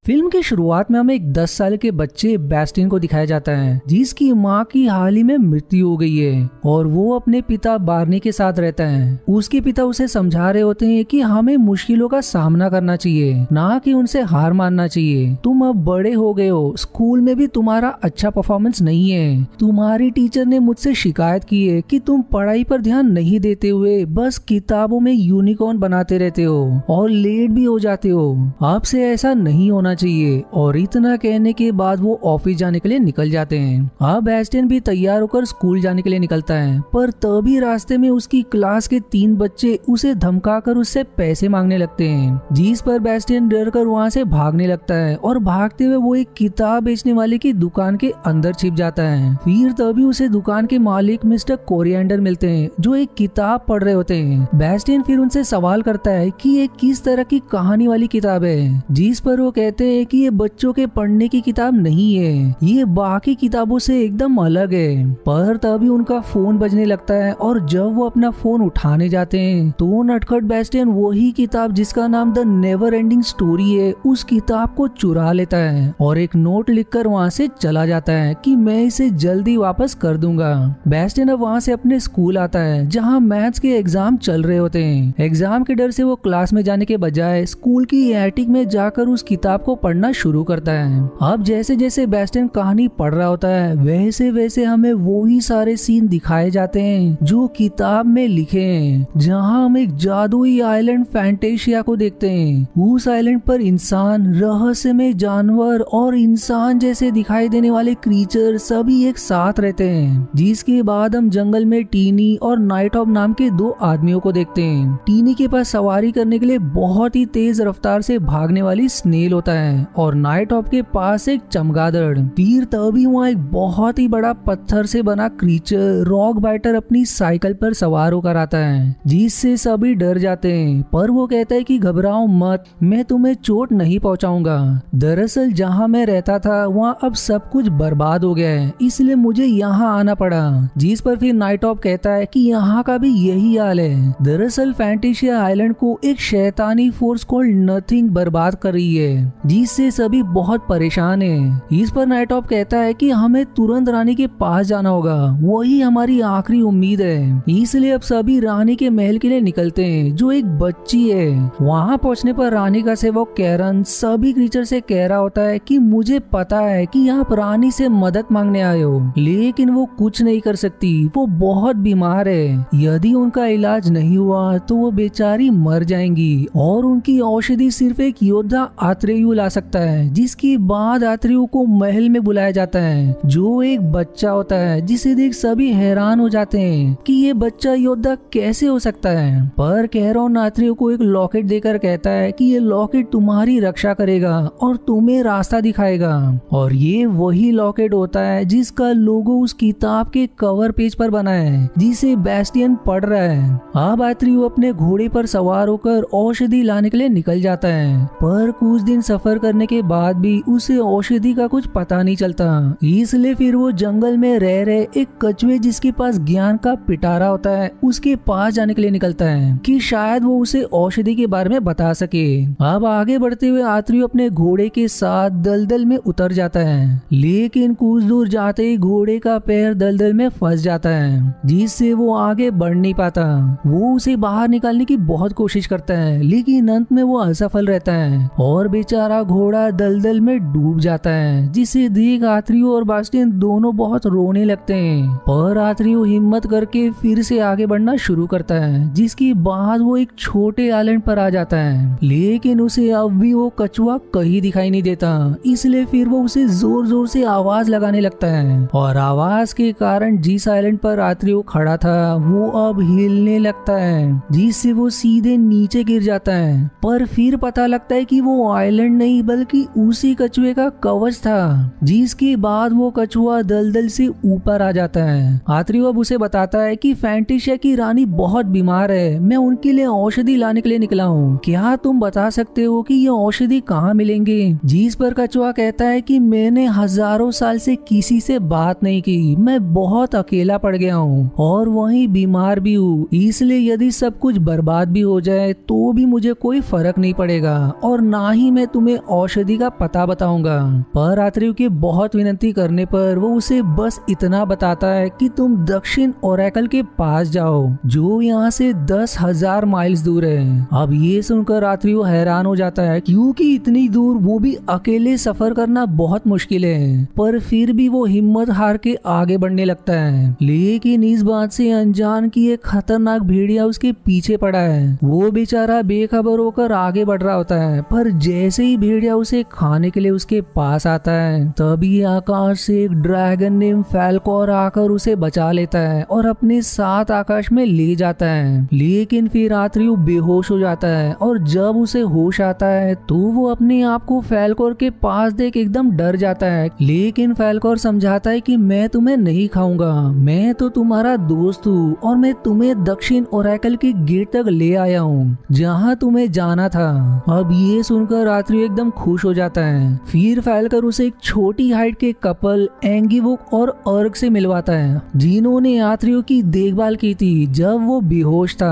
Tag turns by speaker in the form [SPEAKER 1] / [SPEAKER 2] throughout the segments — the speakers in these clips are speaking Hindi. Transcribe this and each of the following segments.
[SPEAKER 1] फिल्म की शुरुआत में हमें एक 10 साल के बच्चे बेस्टिन को दिखाया जाता है जिसकी माँ की हाल ही में मृत्यु हो गई है और वो अपने पिता बार्नी के साथ रहता है। उसके पिता उसे समझा रहे होते हैं कि हमें मुश्किलों का सामना करना चाहिए, ना कि उनसे हार मानना चाहिए। तुम अब बड़े हो गए हो, स्कूल में भी तुम्हारा अच्छा परफॉर्मेंस नहीं है। तुम्हारी टीचर ने मुझसे शिकायत की है कि तुम पढ़ाई पर ध्यान नहीं देते हुए बस किताबों में यूनिकॉर्न बनाते रहते हो और लेट भी हो जाते हो। आपसे ऐसा नहीं होना चाहिए। और इतना कहने के बाद वो ऑफिस जाने के लिए निकल जाते हैं। अब बेस्टियन भी तैयार होकर स्कूल जाने के लिए निकलता है, पर तभी रास्ते में उसकी क्लास के 3 बच्चे उसे धमकाकर उससे पैसे मांगने लगते हैं, जिस पर बेस्टियन डर कर वहाँ से भागने लगता है और भागते हुए वो एक किताब बेचने वाले की दुकान के अंदर छिप जाता है। फिर तभी उसे दुकान के मालिक मिस्टर कोरिएंडर मिलते हैं जो एक किताब पढ़ रहे होते हैं। बेस्टियन फिर उनसे सवाल करता है कि ये किस तरह की कहानी वाली किताब है, जिस पर वो कहते हैं कि ये बच्चों के पढ़ने की किताब नहीं है, ये बाकी किताबों से एकदम अलग है। पर तभी उनका फोन बजने लगता है और जब वो अपना फोन उठाने जाते हैं तो नटखट बेस्टियन वही किताब जिसका नाम द नेवर एंडिंग स्टोरी है, उस किताब को चुरा लेता है और एक नोट लिखकर वहाँ से चला जाता है कि मैं इसे जल्दी वापस कर दूंगा। बेस्टियन अब वहाँ से अपने स्कूल आता है जहाँ मैथ्स के एग्जाम चल रहे होते हैं। एग्जाम के डर से वो क्लास में जाने के बजाय स्कूल की एटिक में जाकर उस किताब को पढ़ना शुरू करता है। अब जैसे जैसे बेस्टियन कहानी पढ़ रहा होता है वैसे वैसे हमें वही सारे सीन दिखाए जाते हैं जो किताब में लिखे हैं, जहां हम एक जादुई आइलैंड फैंटेशिया को देखते हैं। उस आइलैंड पर इंसान, रहस्यमय जानवर और इंसान जैसे दिखाई देने वाले क्रीचर सभी एक साथ रहते हैं। जिसके बाद हम जंगल में टीनी और नाइट ऑफ नाम के 2 आदमियों को देखते हैं। टीनी के पास सवारी करने के लिए बहुत ही तेज रफ्तार से भागने वाली स्नेल होता है और नाइट ऑफ के पास एक चमगादड़। फिर तभी वहाँ एक बहुत ही बड़ा पत्थर से बना क्रीचर रॉक बाइटर अपनी साइकिल पर सवार होकर आता है, जिससे सभी डर जाते हैं। पर वो कहता है कि घबराओ मत, मैं तुम्हें चोट नहीं पहुंचाऊंगा। दरअसल जहाँ मैं रहता था वहाँ अब सब कुछ बर्बाद हो गया है, इसलिए मुझे यहाँ आना पड़ा। जिस पर फिर नाइट ऑफ कहता है कि यहाँ का भी यही हाल है। दरअसल फैंटेशिया आइलैंड को एक शैतानी फोर्स कॉल्ड नथिंग बर्बाद कर रही है, जिससे सभी बहुत परेशान हैं। इस पर नाइट ऑफ कहता है कि हमें तुरंत रानी के पास जाना होगा, वही हमारी आखिरी उम्मीद है। इसलिए अब सभी रानी के महल के लिए निकलते हैं जो एक बच्ची है। वहां पहुंचने पर रानी का सेवक कैरन सभी क्रीचर से कह रहा होता है कि मुझे पता है कि आप रानी से मदद मांगने आए हो, लेकिन वो कुछ नहीं कर सकती, वो बहुत बीमार है। यदि उनका इलाज नहीं हुआ तो वो बेचारी मर जाएंगी और उनकी औषधि सिर्फ एक योद्धा आत्रेयु ला सकता है। जिसके बाद आत्रेयु को महल में बुलाया जाता है जो एक बच्चा होता है, जिसे देख सभी हैरान हो जाते हैं कि ये बच्चा योद्धा कैसे हो सकता है। पर कैरन आत्रेयु को एक लॉकेट देकर कहता है कि ये लॉकेट तुम्हारी रक्षा करेगा और तुम्हें रास्ता दिखाएगा। और ये वही लॉकेट होता है जिसका लोगो उस किताब के कवर पेज पर बना है जिसे बेस्टियन पढ़ रहा है। अब आत्रेयु अपने घोड़े पर सवार होकर औषधि लाने के लिए निकल जाता है, पर कुछ दिन सफर करने के बाद भी उसे औषधि का कुछ पता नहीं चलता। इसलिए फिर वो जंगल में रह रहे एक कछुए जिसके पास ज्ञान का पिटारा होता है उसके पास जाने के लिए निकलता है कि शायद वो उसे औषधि के बारे में बता सके। अब आगे बढ़ते हुए आत्रेयु अपने घोड़े के साथ दलदल में उतर जाता है, लेकिन कुछ दूर जाते ही घोड़े का पैर दलदल में फंस जाता है, जिससे वो आगे बढ़ नहीं पाता। वो उसे बाहर निकालने की बहुत कोशिश करता है, लेकिन अंत में वो असफल रहता है और बेचारा घोड़ा दलदल में डूब जाता है, जिसे देख आत्रेयु और बेस्टियन दोनों बहुत रोने लगते हैं। पर आत्रेयु हिम्मत करके फिर से आगे बढ़ना शुरू करता है, जिसके बाद वो एक छोटे आइलैंड पर आ जाता है, लेकिन उसे अब भी वो कछुआ कहीं दिखाई नहीं देता। इसलिए फिर वो उसे जोर जोर से आवाज लगाने लगता है और आवाज के कारण जिस आइलैंड पर आत्रेयु खड़ा था वो अब हिलने लगता है, जिससे वो सीधे नीचे गिर जाता है। पर फिर पता लगता है कि वो आइलैंड नहीं बल्कि उसी कछुए का कवच था, जिसके बाद वो कछुआ दलदल से ऊपर आ जाता है। आत्रेयु अब उसे बताता है कि फैंटेशिया की रानी बहुत बीमार है, मैं उनके लिए औषधि लाने के लिए निकला हूँ, क्या तुम बता सकते हो कि ये औषधि कहाँ मिलेंगे? जिस पर कछुआ कहता है कि मैंने हजारों साल से किसी से बात नहीं की, मैं बहुत अकेला पड़ गया हूँ और वहीं बीमार भी हूँ, इसलिए यदि सब कुछ बर्बाद भी हो जाए तो भी मुझे कोई फर्क नहीं पड़ेगा और ना ही मैं तुम्हें तुम्हें औषधि का पता बताऊंगा। पर आत्रेय के बहुत विनती करने पर वो उसे बस इतना बताता है कि तुम दक्षिण ओरेकल के पास जाओ, जो यहाँ से 10,000 माइल्स दूर है। अब ये सुनकर आत्रेय हैरान हो जाता है, क्योंकि इतनी दूर वो भी अकेले सफर करना बहुत मुश्किल है। पर फिर भी वो हिम्मत हार के आगे बढ़ने लगता है। लेकिन इस बात से अनजान की एक खतरनाक भेड़िया उसके पीछे पड़ा है। वो बेचारा बेखबर होकर आगे बढ़ रहा होता है, पर जैसे ही भेड़िया उसे खाने के लिए उसके पास आता है, तभी आकाश से एक ड्रैगन नेम फैल्कोर आकर उसे बचा लेता है और अपने साथ आकाश में ले जाता है। लेकिन फिर आत्रेय बेहोश हो जाता है और जब उसे होश आता है तो वो अपने आप को फैल्कोर के पास देख एकदम डर जाता है। लेकिन फैल्कोर समझाता है कि मैं तुम्हें नहीं खाऊंगा, मैं तो तुम्हारा दोस्त हूँ और मैं तुम्हें दक्षिण ओरेकल के गेट तक ले आया हूँ, जहाँ तुम्हें जाना था। अब ये सुनकर आत्रेय एकदम खुश हो जाता है। फिर फैल्कोर उसे एक छोटी हाइट के कपल एंगीवुक और अर्ग से मिलवाता है, जिन्होंने आत्रेय की देखभाल की थी जब वो बेहोश था।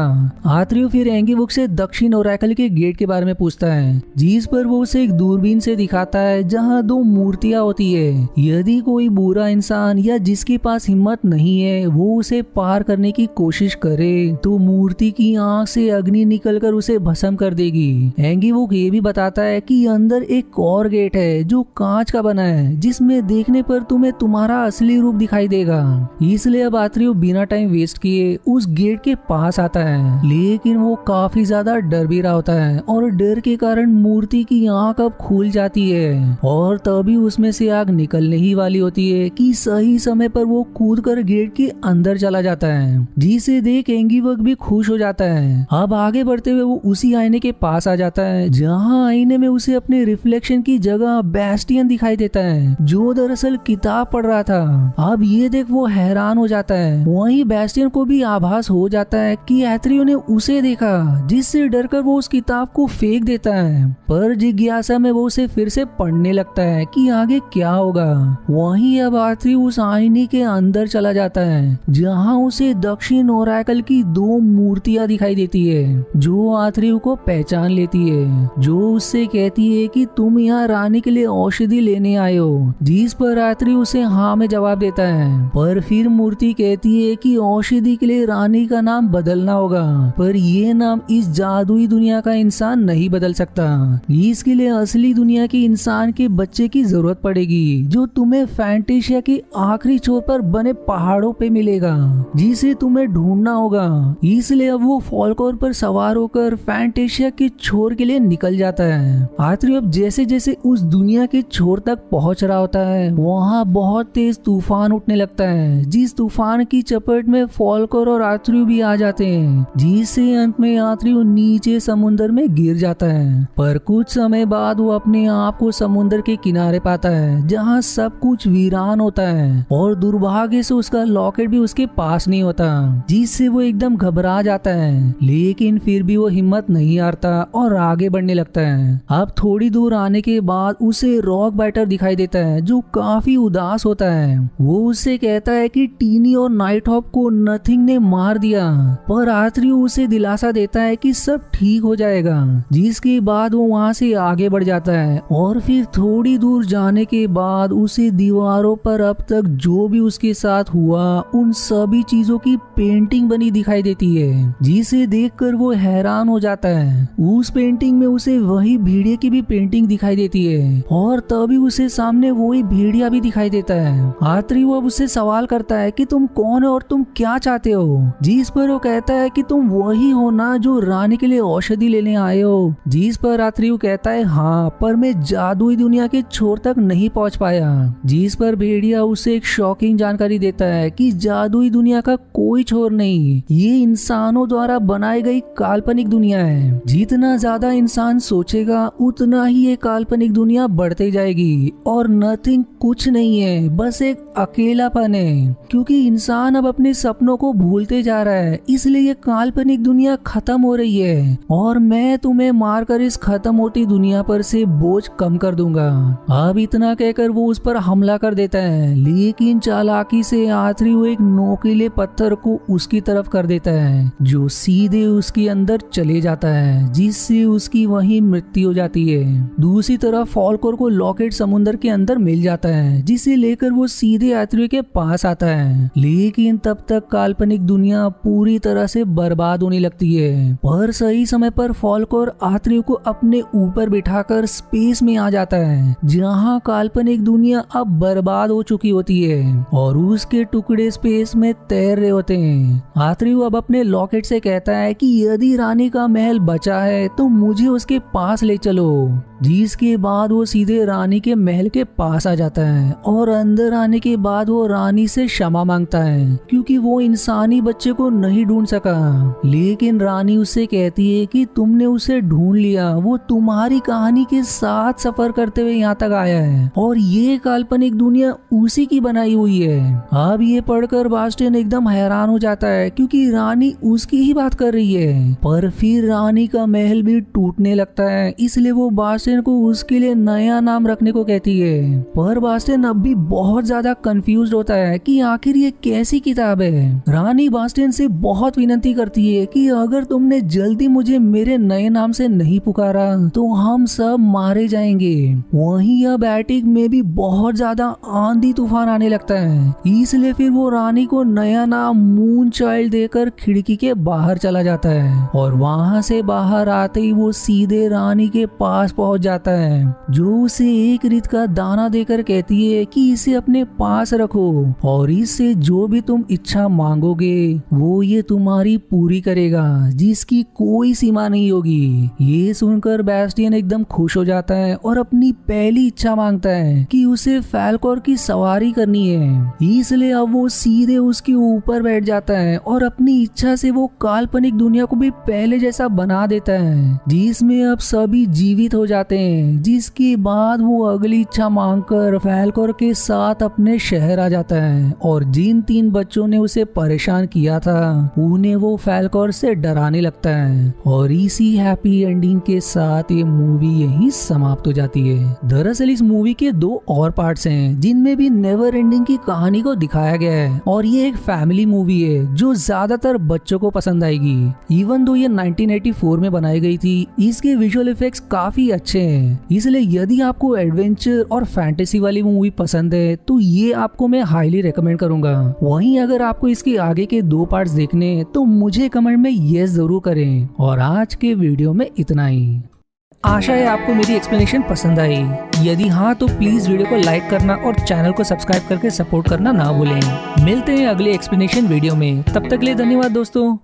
[SPEAKER 1] आत्रेय फिर एंगीवुक से दक्षिण ओरेकल के गेट के बारे में पूछता है, जिस पर वो उसे एक दूरबीन से दिखाता है जहाँ 2 मूर्तियां होती है। यदि कोई बुरा इंसान या जिसके पास हिम्मत नहीं है वो उसे पार करने की कोशिश करे तो मूर्ति की आंख से अग्नि निकलकर उसे भस्म कर देगी। एंगीवुक ये भी बताता है कि अंदर एक और गेट है जो कांच का बना है, जिसमें देखने पर तुम्हें तुम्हारा असली रूप दिखाई देगा। इसलिए अब आत्रेय बिना टाइम वेस्ट किए उस गेट के पास आता है। लेकिन वो काफी ज्यादा डर भी रहा होता है और डर के कारण मूर्ति की आंख अब खुल जाती है और तभी उसमें से आग निकलने ही वाली होती है कि सही समय पर वो कूदकर गेट के अंदर चला जाता है, जिसे देख एंगीवुक भी खुश हो जाता है। अब आगे बढ़ते हुए वो उसी आईने के पास आ जाता है, जहाँ आईने में उसे अपने रिफ्लेक्शन की जगह बेस्टियन दिखाई देता है, जो दरअसल किताब पढ़ रहा था। अब ये देख वो हैरान हो जाता है। वहीं बेस्टियन को भी आभास हो जाता है कि आत्रेय ने उसे देखा, जिससे डरकर वो उस किताब को फेंक देता है। पर जिज्ञासा में वो उसे फिर से पढ़ने लगता है कि आगे क्या होगा। वहीं अब आत्रेय उस आईने के अंदर चला जाता है, जहां उसे दक्षिण ओरेकल की 2 मूर्तियां दिखाई देती है, जो आत्रेय को पहचान लेती है, जो उससे कहती है कि तुम यहाँ रानी के लिए औषधि लेने आए हो, जिस पर आत्रेय उसे हाँ में जवाब देता है। पर फिर मूर्ति कहती है कि औषधि के लिए रानी का नाम बदलना होगा, पर ये नाम इस जादुई दुनिया का इंसान नहीं बदल सकता। इसके लिए असली दुनिया के इंसान के बच्चे की जरूरत पड़ेगी, जो तुम्हें फैंटेशिया के आखिरी छोर पर बने पहाड़ों पे मिलेगा, जिसे तुम्हें ढूंढना होगा। इसलिए अब वो फॉल्कोर पर सवार होकर फैंटेशिया के छोर के लिए निकल जाता है। आत्रेय अब जैसे जैसे उस दुनिया के छोर तक पहुंच रहा होता है, वहाँ बहुत तेज तूफान उठने लगता है, जिस तूफान की चपेट में फॉल्कोर और आत्रेय भी आ जाते हैं, जिससे अंत में आत्रेय नीचे समुद्र में गिर जाता है। पर कुछ समय बाद वो अपने आप को समुद्र के किनारे पाता है, जहाँ सब कुछ वीरान होता है और दुर्भाग्य से उसका लॉकेट भी उसके पास नहीं होता, जिससे वो एकदम घबरा जाता है। लेकिन फिर भी वो हिम्मत नहीं हारता और आगे बढ़ने लगता है। अब थोड़ी दूर आने के बाद उसे रॉक बाइटर दिखाई देता है, जो काफी उदास होता है। वो उससे कहता है कि टीनी और नाइट हॉप को नथिंग ने मार दिया, पर आत्रेय उसे दिलासा देता है कि सब ठीक हो जाएगा, जिसके बाद वो वहाँ से आगे बढ़ जाता है। और फिर थोड़ी दूर जाने के बाद उसे दीवारों पर अब तक जो भी उसके साथ हुआ उन सभी चीजों की पेंटिंग बनी दिखाई देती है, जिसे देखकर वो हैरान हो जाता है। उस पेंटिंग में उसे वही भेड़िया की भी पेंटिंग दिखाई देती है और तभी उसे सामने वही भेड़िया भी दिखाई देता है। आत्रेय वो अब उससे सवाल करता है कि तुम कौन हो और तुम क्या चाहते हो, जिस पर वो कहता है कि तुम वही हो ना जो रानी के लिए औषधि लेने आए हो। जिस पर आत्रेय कहता है हाँ, पर मैं जादुई दुनिया के छोर तक नहीं पहुंच पाया। जिस पर भेड़िया उसे एक शॉकिंग जानकारी देता है कि जादुई दुनिया का कोई छोर नहीं, ये इंसानों द्वारा बनाई गई काल्पनिक दुनिया है। जितना ज्यादा इंसान सोचेगा उतना ही ये काल्पनिक दुनिया बढ़ते जाएगी और नथिंग कुछ नहीं है, बस एक अकेलापन है, क्योंकि इंसान अब अपने सपनों को भूलते जा रहा है, इसलिए ये काल्पनिक दुनिया खत्म हो रही है और मैं तुम्हें मारकर इस खत्म होती दुनिया पर से बोझ कम कर दूंगा। अब इतना कहकर वो उस पर हमला कर देता है, लेकिन चालाकी से आत्रेय एक नोकीले पत्थर को उसकी तरफ कर देता है, जो सीधे उसके अंदर चले जाता है, जिससे उसकी वहीं मृत्यु हो जाती है। दूसरी तरफ फॉल्कोर को लॉकेट समुद्र के अंदर मिल जाता है, जिसे लेकर वो सीधे यात्रियों के पास आता है। लेकिन तब तक काल्पनिक दुनिया पूरी तरह से बर्बाद होने लगती है। पर सही समय पर फॉल्कोर यात्रियों को अपने ऊपर बिठाकर स्पेस में आ जाता है, जहाँ काल्पनिक दुनिया अब बर्बाद हो चुकी होती है और उसके टुकड़े स्पेस में तैर रहे होते हैं। यात्रियों अब अपने लॉकेट से कहता है कि यदि रानी का महल बचा है तो मुझे उसके पास ले चलो, जिसके बाद वो सीधे रानी के महल के पास आ जाता है और अंदर आने के बाद वो रानी से क्षमा मांगता है, क्योंकि वो इंसानी बच्चे को नहीं ढूंढ सका। लेकिन रानी उससे कहती है कि तुमने उसे ढूंढ लिया, वो तुम्हारी कहानी के साथ सफर करते हुए यहाँ तक आया है और ये काल्पनिक दुनिया उसी की बनाई हुई है। अब ये पढ़कर बास्टियन एकदम हैरान हो जाता है, क्योंकि रानी उसकी ही बात कर रही है। पर फिर रानी का महल भी टूटने लगता है, इसलिए वो बास्टियन को उसके लिए नया नाम रखने को कहती है। पर बास्टियन अब भी बहुत ज्यादा कंफ्यूज होता है कि आखिर ये कैसी किताब है। रानी बास्टियन से बहुत विनती करती है कि अगर तुमने जल्दी मुझे मेरे नए नाम से नहीं पुकारा तो हम सब मारे जाएंगे। वहीं अब एटिक में भी बहुत ज्यादा आंधी तूफान आने लगता है, इसलिए फिर वो रानी को नया नाम मून चाइल्ड देकर खिड़की के बाहर चला जाता है और वहां से बाहर आते ही वो सीधे रानी के पास पहुंच जाता है, जो उसे एक रित का दाना देकर कहती है कि इसे अपने पास रखो और इससे जो भी तुम इच्छा मांगोगे वो ये तुम्हारी पूरी करेगा, जिसकी कोई सीमा नहीं होगी। ये सुनकर बास्टियन एकदम खुश हो जाता है और अपनी पहली इच्छा मांगता है कि उसे फैल्कोर की सवारी करनी है। इसलिए अब वो सीधे उसके ऊपर बैठ जाता है और अपनी इच्छा से वो काल्पनिक दुनिया को भी पहले जैसा बना देता है, जिसमें अब सभी जीवित हो जाते हैं। जिसके बाद वो अगली इच्छा मांगकर फैल्कोर के साथ अपने शहर आ जाता है और जिन 3 बच्चों ने उसे परेशान किया था उन्हें वो फैल्कोर से डराने लगता है। और इसी हैप्पी एंडिंग के साथ ये मूवी यहीं समाप्त हो जाती है। दरअसल इस मूवी के 2 और पार्ट्स हैं, जिनमें भी नेवर एंडिंग की कहानी को दिखाया गया है और ये एक फैमिली मूवी है जो ज्यादातर बच्चों को पसंद आएगी। इवन दो ये 1984 में बनाई गई थी, इसके विजुअल इफेक्ट्स काफी अच्छे हैं। इसलिए यदि आपको एडवेंचर और फैंटेसी वाली मूवी पसंद है तो ये आपको मैं हाईली रेकमेंड करूंगा। वहीं अगर आपको इसके आगे के 2 पार्ट्स देखने हैं तो मुझे कमेंट में यस जरूर करें। और आज के वीडियो में इतना ही। आशा है आपको मेरी एक्सप्लेनेशन पसंद आई। यदि हाँ तो प्लीज वीडियो को लाइक करना और चैनल को सब्सक्राइब करके सपोर्ट करना ना भूलें। मिलते हैं अगले एक्सप्लेनेशन वीडियो में, तब तक के लिए धन्यवाद दोस्तों।